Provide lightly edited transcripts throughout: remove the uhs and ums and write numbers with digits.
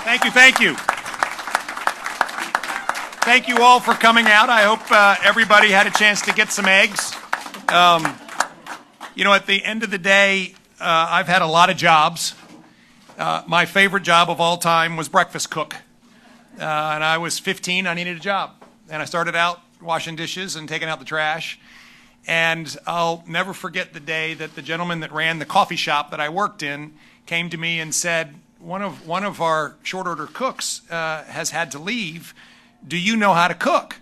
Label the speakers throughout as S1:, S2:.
S1: Thank you, thank you. Thank you all for coming out. I hope everybody had a chance to get some eggs. You know, at the end of the day, I've had a lot of jobs. My favorite job of all time was breakfast cook. And I was 15, I needed a job. And I started out washing dishes and taking out the trash. And I'll never forget the day that the gentleman that ran the coffee shop that I worked in came to me and said, one of our short order cooks has had to leave. Do you know how to cook?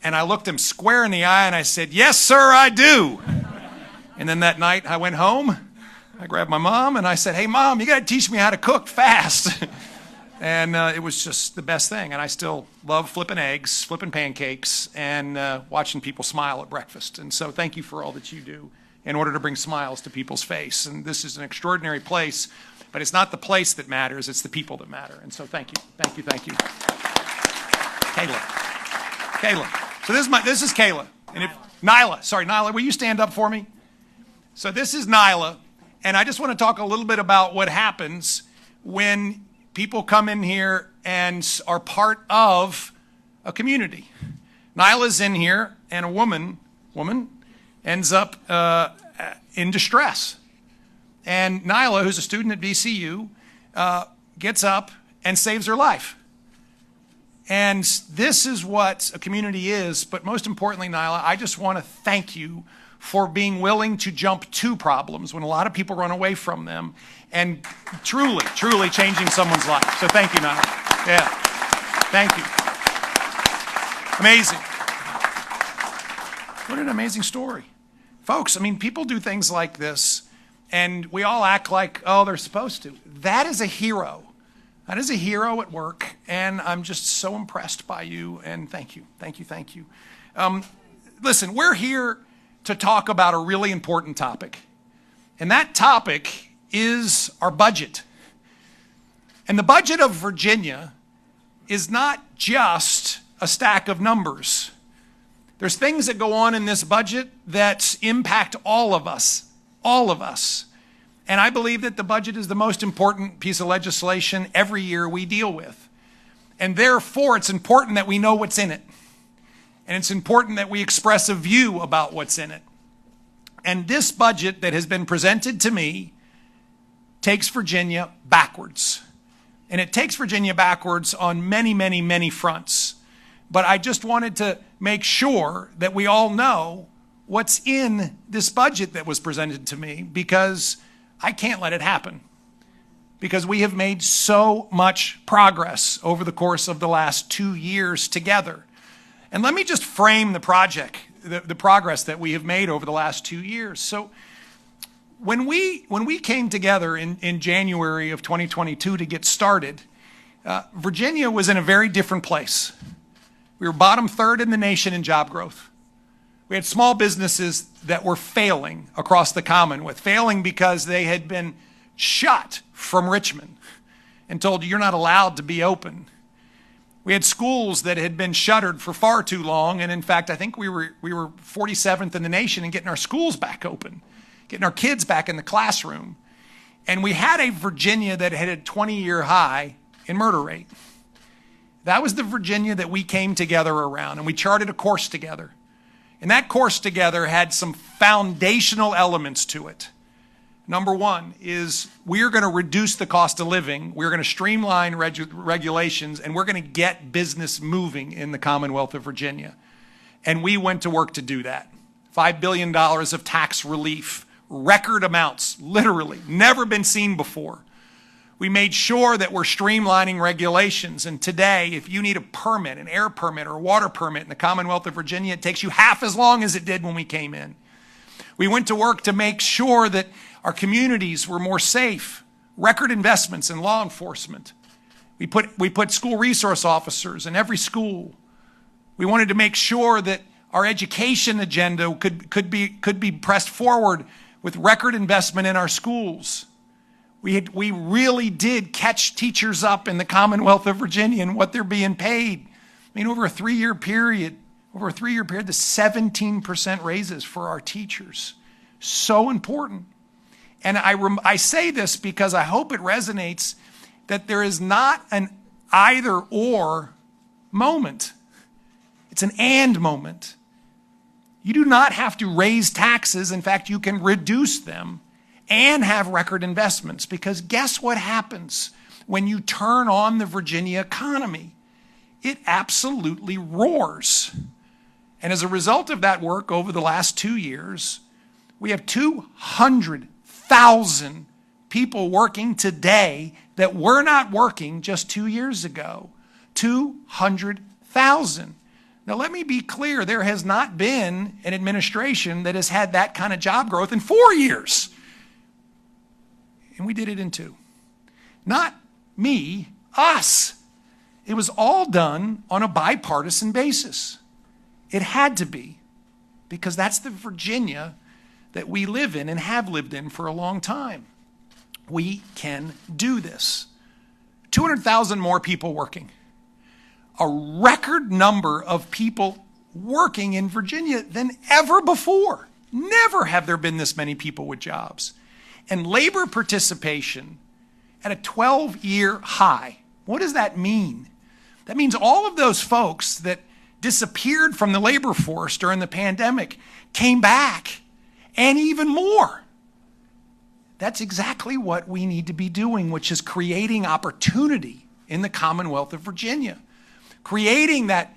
S1: And I looked him square in the eye and I said, yes, sir, I do. And then that night I went home, I grabbed my mom and I said, hey, Mom, you got to teach me how to cook fast. And it was just the best thing. And I still love flipping eggs, flipping pancakes, and watching people smile at breakfast. And so thank you for all that you do in order to bring smiles to people's face. And this is an extraordinary place, but it's not the place that matters, it's the people that matter. And so thank you, thank you, thank you. Kayla. So this is Kayla. And Nyla, will you stand up for me? So this is Nyla, and I just want to talk a little bit about what happens when people come in here and are part of a community. Nyla's in here, and a woman ends up in distress. And Nyla, who's a student at VCU, gets up and saves her life. And this is what a community is, but most importantly, Nyla, I just want to thank you for being willing to jump to problems when a lot of people run away from them and truly, truly changing someone's life. So thank you, Nyla. Yeah, thank you. Amazing. What an amazing story. Folks, I mean, people do things like this, and we all act like, oh, they're supposed to. That is a hero. That is a hero at work, and I'm just so impressed by you, and thank you, thank you, thank you. Listen, we're here to talk about a really important topic, and that topic is our budget. And the budget of Virginia is not just a stack of numbers. There's things that go on in this budget that impact all of us. And I believe that the budget is the most important piece of legislation every year we deal with. And therefore, it's important that we know what's in it. And it's important that we express a view about what's in it. And this budget that has been presented to me takes Virginia backwards. And it takes Virginia backwards on many, many, many fronts. But I just wanted to make sure that we all know what's in this budget that was presented to me, because I can't let it happen, because we have made so much progress over the course of the last 2 years together. And let me just frame the project, the progress that we have made over the last 2 years. So when we came together in January of 2022 to get started, Virginia was in a very different place. We were bottom third in the nation in job growth. We had small businesses that were failing across the Commonwealth, failing because they had been shut from Richmond and told you're not allowed to be open. We had schools that had been shuttered for far too long, and in fact, I think we were 47th in the nation in getting our schools back open, getting our kids back in the classroom. And we had a Virginia that had a 20-year high in murder rate. That was the Virginia that we came together around, and we charted a course together. And that course together had some foundational elements to it. Number one is we're going to reduce the cost of living, we're going to streamline regulations, and we're going to get business moving in the Commonwealth of Virginia. And we went to work to do that. $5 billion of tax relief, record amounts, literally, never been seen before. We made sure that we're streamlining regulations. And today, if you need a permit, an air permit or a water permit in the Commonwealth of Virginia, it takes you half as long as it did when we came in. We went to work to make sure that our communities were more safe, record investments in law enforcement. We put school resource officers in every school. We wanted to make sure that our education agenda could be pressed forward with record investment in our schools. We really did catch teachers up in the Commonwealth of Virginia and what they're being paid. I mean, over a three-year period, the 17% raises for our teachers. So important. And I say this because I hope it resonates that there is not an either or moment. It's an and moment. You do not have to raise taxes. In fact, you can reduce them and have record investments, because guess what happens when you turn on the Virginia economy? It absolutely roars. And as a result of that work over the last 2 years, we have 200,000 people working today that were not working just 2 years ago. 200,000. Now, let me be clear. There has not been an administration that has had that kind of job growth in 4 years. And we did it in 2. Not me, us. It was all done on a bipartisan basis. It had to be, because that's the Virginia that we live in and have lived in for a long time. We can do this. 200,000 more people working. A record number of people working in Virginia than ever before. Never have there been this many people with jobs. And labor participation at a 12-year high. What does that mean? That means all of those folks that disappeared from the labor force during the pandemic came back, and even more. That's exactly what we need to be doing, which is creating opportunity in the Commonwealth of Virginia. Creating that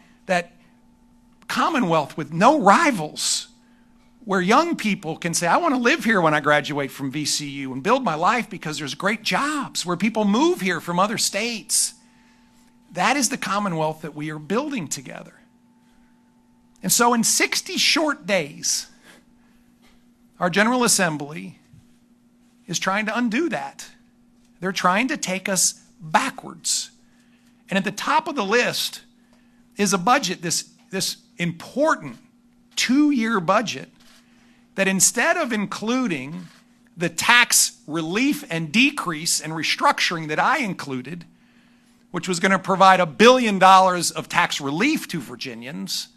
S1: Commonwealth with no rivals, where young people can say, I want to live here when I graduate from VCU and build my life because there's great jobs, where people move here from other states. That is the Commonwealth that we are building together. And so in 60 short days, our General Assembly is trying to undo that. They're trying to take us backwards. And at the top of the list is a budget, this important 2-year budget, that instead of including the tax relief and decrease and restructuring that I included, which was going to provide $1 billion of tax relief to Virginians,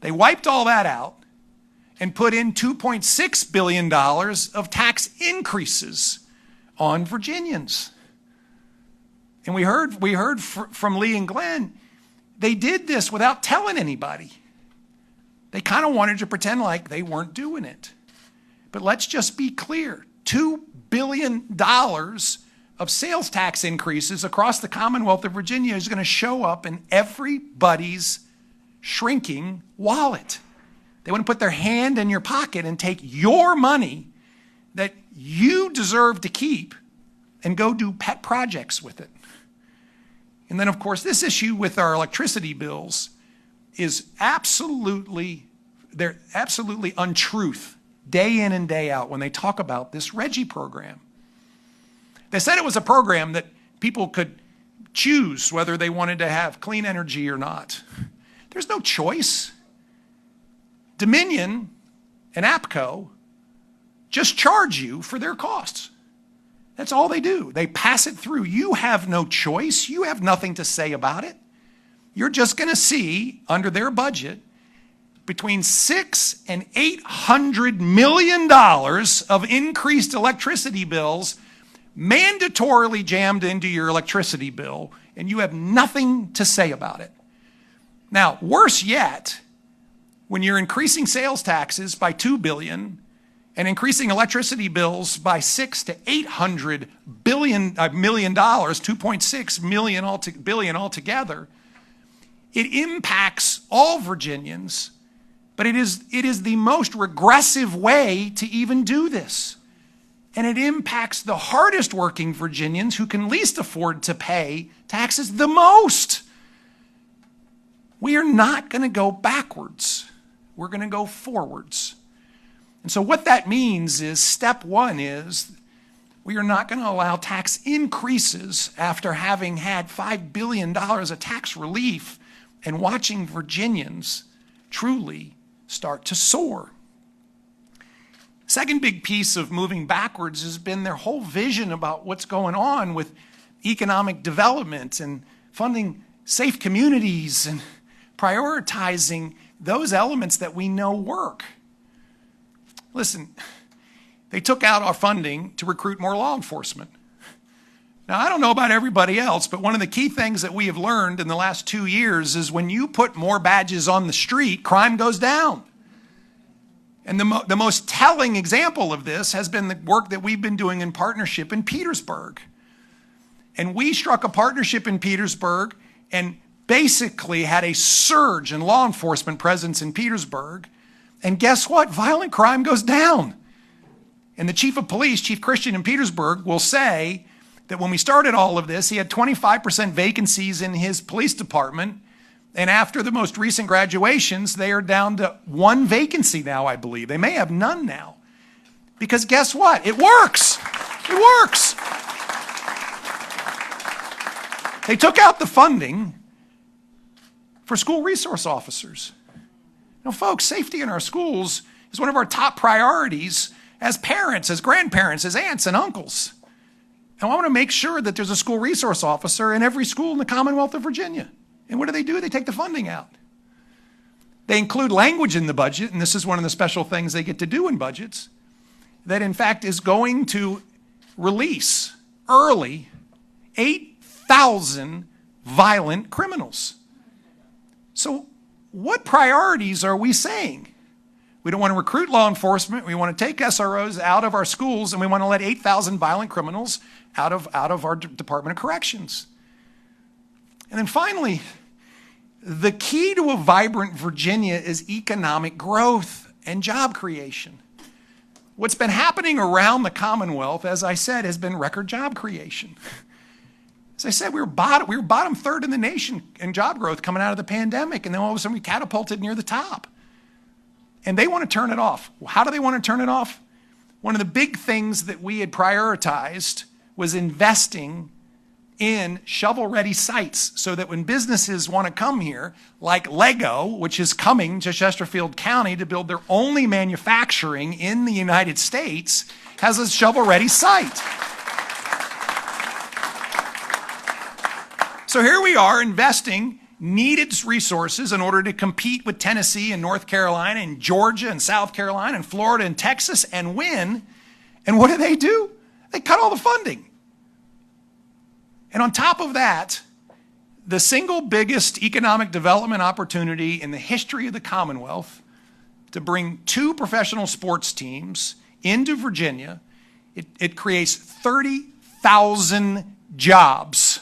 S1: they wiped all that out and put in $2.6 billion of tax increases on Virginians. And we heard from Lee and Glenn, they did this without telling anybody. They kind of wanted to pretend like they weren't doing it. But let's just be clear. $2 billion of sales tax increases across the Commonwealth of Virginia is going to show up in everybody's shrinking wallet. They want to put their hand in your pocket and take your money that you deserve to keep and go do pet projects with it. And then, of course, this issue with our electricity bills is absolutely untruth day in and day out when they talk about this RGGI program. They said it was a program that people could choose whether they wanted to have clean energy or not. There's no choice. Dominion and APCO just charge you for their costs. That's all they do. They pass it through. You have no choice. You have nothing to say about it. You're just going to see, under their budget, between $600 and $800 million of increased electricity bills mandatorily jammed into your electricity bill, and you have nothing to say about it. Now, worse yet, when you're increasing sales taxes by $2 billion and increasing electricity bills by $600 to $800 million, 2.6 billion altogether, it impacts all Virginians, but it is the most regressive way to even do this. And it impacts the hardest working Virginians who can least afford to pay taxes the most. We are not going to go backwards. We're going to go forwards. And so what that means is, step one is, we are not going to allow tax increases after having had $5 billion of tax relief and watching Virginians truly start to soar. Second big piece of moving backwards has been their whole vision about what's going on with economic development and funding safe communities and prioritizing those elements that we know work. Listen, they took out our funding to recruit more law enforcement. Now, I don't know about everybody else, but one of the key things that we have learned in the last 2 years is when you put more badges on the street, crime goes down. And the most telling example of this has been the work that we've been doing in partnership in Petersburg. And we struck a partnership in Petersburg and basically had a surge in law enforcement presence in Petersburg. And guess what? Violent crime goes down. And the chief of police, Chief Christian in Petersburg, will say that when we started all of this, he had 25% vacancies in his police department. And after the most recent graduations, they are down to 1 vacancy now, I believe. They may have none now. Because guess what? It works. It works. They took out the funding for school resource officers. Now, folks, safety in our schools is one of our top priorities as parents, as grandparents, as aunts and uncles. And I want to make sure that there's a school resource officer in every school in the Commonwealth of Virginia. And what do? They take the funding out. They include language in the budget, and this is one of the special things they get to do in budgets, that in fact is going to release early 8,000 violent criminals. So what priorities are we saying? We don't want to recruit law enforcement. We want to take SROs out of our schools, and we want to let 8,000 violent criminals out of our Department of Corrections. And then finally, the key to a vibrant Virginia is economic growth and job creation. What's been happening around the Commonwealth, as I said, has been record job creation. As I said, we were bottom third in the nation in job growth coming out of the pandemic, and then all of a sudden we catapulted near the top. And they want to turn it off. How do they want to turn it off? One of the big things that we had prioritized was investing in shovel-ready sites so that when businesses want to come here, like Lego, which is coming to Chesterfield County to build their only manufacturing in the United States, has a shovel-ready site. So here we are investing needed resources in order to compete with Tennessee and North Carolina and Georgia and South Carolina and Florida and Texas and win. And what do? They cut all the funding. And on top of that, the single biggest economic development opportunity in the history of the Commonwealth to bring 2 professional sports teams into Virginia, it creates 30,000 jobs.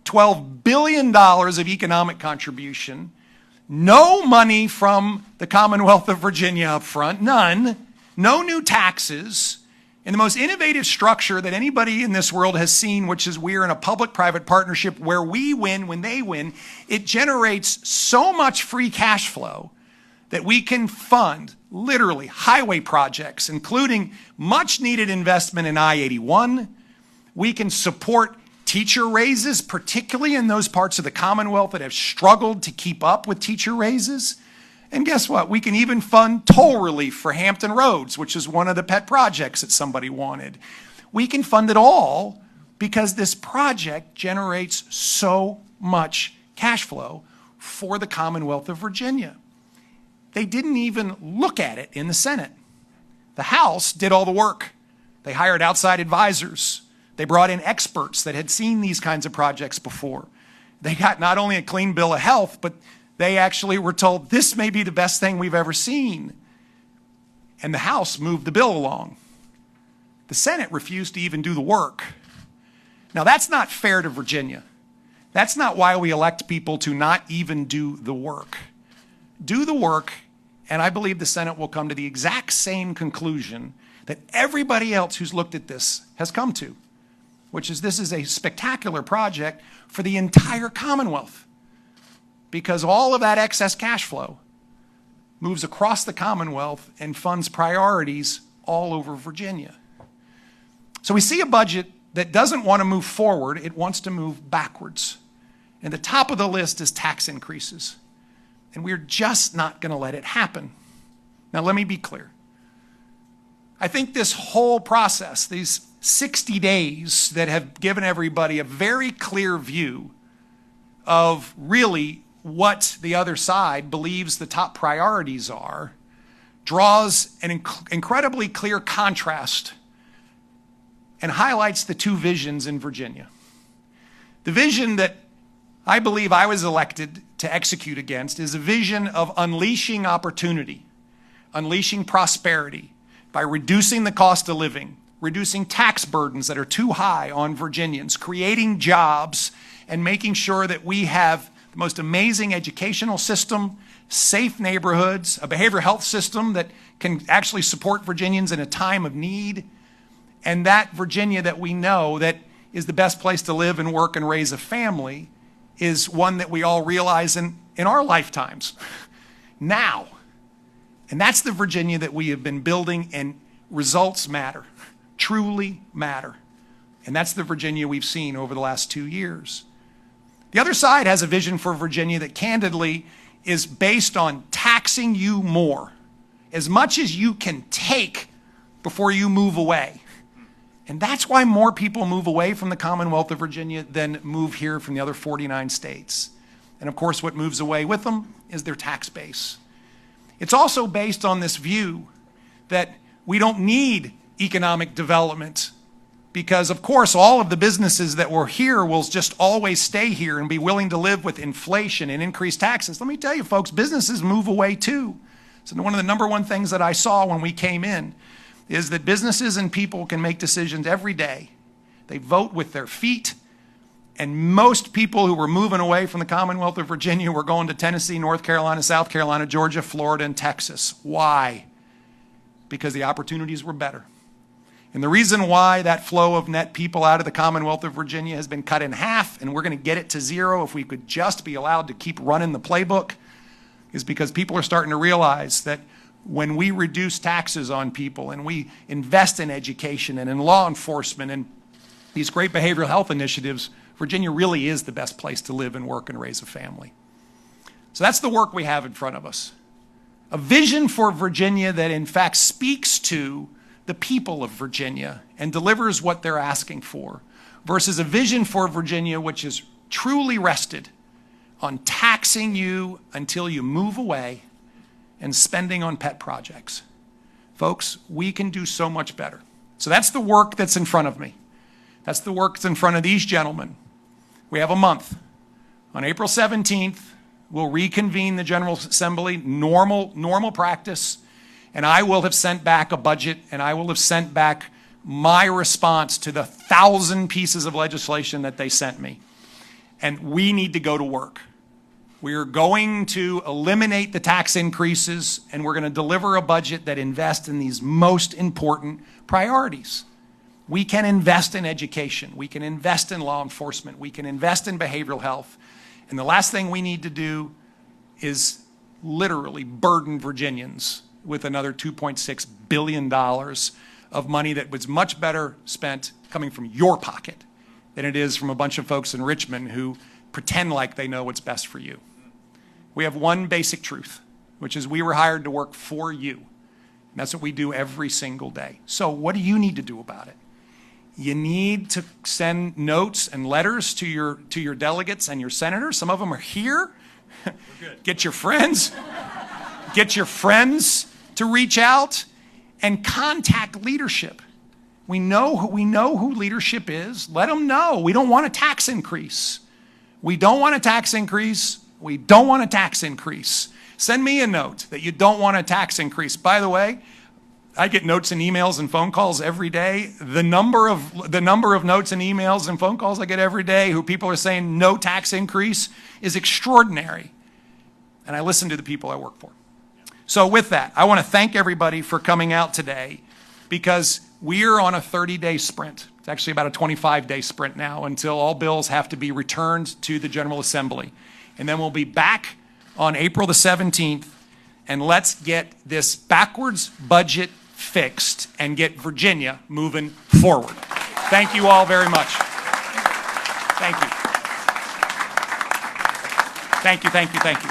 S1: $12 billion of economic contribution, no money from the Commonwealth of Virginia up front, none, no new taxes, and the most innovative structure that anybody in this world has seen, which is we're in a public-private partnership where we win when they win. It generates so much free cash flow that we can fund literally highway projects, including much-needed investment in I-81. We can support teacher raises, particularly in those parts of the Commonwealth that have struggled to keep up with teacher raises. And guess what? We can even fund toll relief for Hampton Roads, which is one of the pet projects that somebody wanted. We can fund it all because this project generates so much cash flow for the Commonwealth of Virginia. They didn't even look at it in the Senate. The House did all the work. They hired outside advisors. They brought in experts that had seen these kinds of projects before. They got not only a clean bill of health, but they actually were told this may be the best thing we've ever seen. And the House moved the bill along. The Senate refused to even do the work. Now, that's not fair to Virginia. That's not why we elect people to not even do the work. Do the work, and I believe the Senate will come to the exact same conclusion that everybody else who's looked at this has come to, which is this is a spectacular project for the entire Commonwealth because all of that excess cash flow moves across the Commonwealth and funds priorities all over Virginia. So we see a budget that doesn't want to move forward, it wants to move backwards. And the top of the list is tax increases. And we're just not going to let it happen. Now, let me be clear. I think this whole process, these 60 days that have given everybody a very clear view of really what the other side believes the top priorities are, draws an incredibly clear contrast and highlights the 2 visions in Virginia. The vision that I believe I was elected to execute against is a vision of unleashing opportunity, unleashing prosperity by reducing the cost of living, reducing tax burdens that are too high on Virginians, creating jobs, and making sure that we have the most amazing educational system, safe neighborhoods, a behavioral health system that can actually support Virginians in a time of need, and that Virginia that we know that is the best place to live and work and raise a family is one that we all realize in our lifetimes now. And that's the Virginia that we have been building, and results matter, truly matter. And that's the Virginia we've seen over the last 2 years. The other side has a vision for Virginia that candidly is based on taxing you more, as much as you can take before you move away. And that's why more people move away from the Commonwealth of Virginia than move here from the other 49 states. And of course, what moves away with them is their tax base. It's also based on this view that we don't need economic development because, of course, all of the businesses that were here will just always stay here and be willing to live with inflation and increased taxes. Let me tell you, folks, businesses move away too. So one of the number one things that I saw when we came in is that businesses and people can make decisions every day. They vote with their feet. And most people who were moving away from the Commonwealth of Virginia were going to Tennessee, North Carolina, South Carolina, Georgia, Florida, and Texas. Why? Because the opportunities were better. And the reason why that flow of net people out of the Commonwealth of Virginia has been cut in half, and we're going to get it to zero if we could just be allowed to keep running the playbook, is because people are starting to realize that when we reduce taxes on people and we invest in education and in law enforcement and these great behavioral health initiatives, Virginia really is the best place to live and work and raise a family. So that's the work we have in front of us. A vision for Virginia that in fact speaks to the people of Virginia and delivers what they're asking for, versus a vision for Virginia which is truly rested on taxing you until you move away and spending on pet projects. Folks, we can do so much better. So that's the work that's in front of me. That's the work that's in front of these gentlemen. We have a month. On April 17th, we'll reconvene the General Assembly, normal practice, and I will have sent back a budget, and I will have sent back my response to the 1,000 pieces of legislation that they sent me. And we need to go to work. We are going to eliminate the tax increases, and we're going to deliver a budget that invests in these most important priorities. We can invest in education. We can invest in law enforcement. We can invest in behavioral health. And the last thing we need to do is literally burden Virginians with another $2.6 billion of money that was much better spent coming from your pocket than it is from a bunch of folks in Richmond who pretend like they know what's best for you. We have one basic truth, which is we were hired to work for you. And that's what we do every single day. So what do you need to do about it? You need to send notes and letters to your delegates and your senators. Some of them are here. Get your friends. Get your friends to reach out and contact leadership. We know who leadership is. Let them know. We don't want a tax increase. We don't want a tax increase. We don't want a tax increase. Send me a note that you don't want a tax increase. By the way, I get notes and emails and phone calls every day. The number of notes and emails and phone calls I get every day who people are saying no tax increase is extraordinary. And I listen to the people I work for. So with that, I want to thank everybody for coming out today, because we're on a 30-day sprint. It's actually about a 25-day sprint now until all bills have to be returned to the General Assembly. And then we'll be back on April the 17th, and let's get this backwards budget fixed and get Virginia moving forward. Thank you all very much. Thank you. Thank you, thank you, thank you.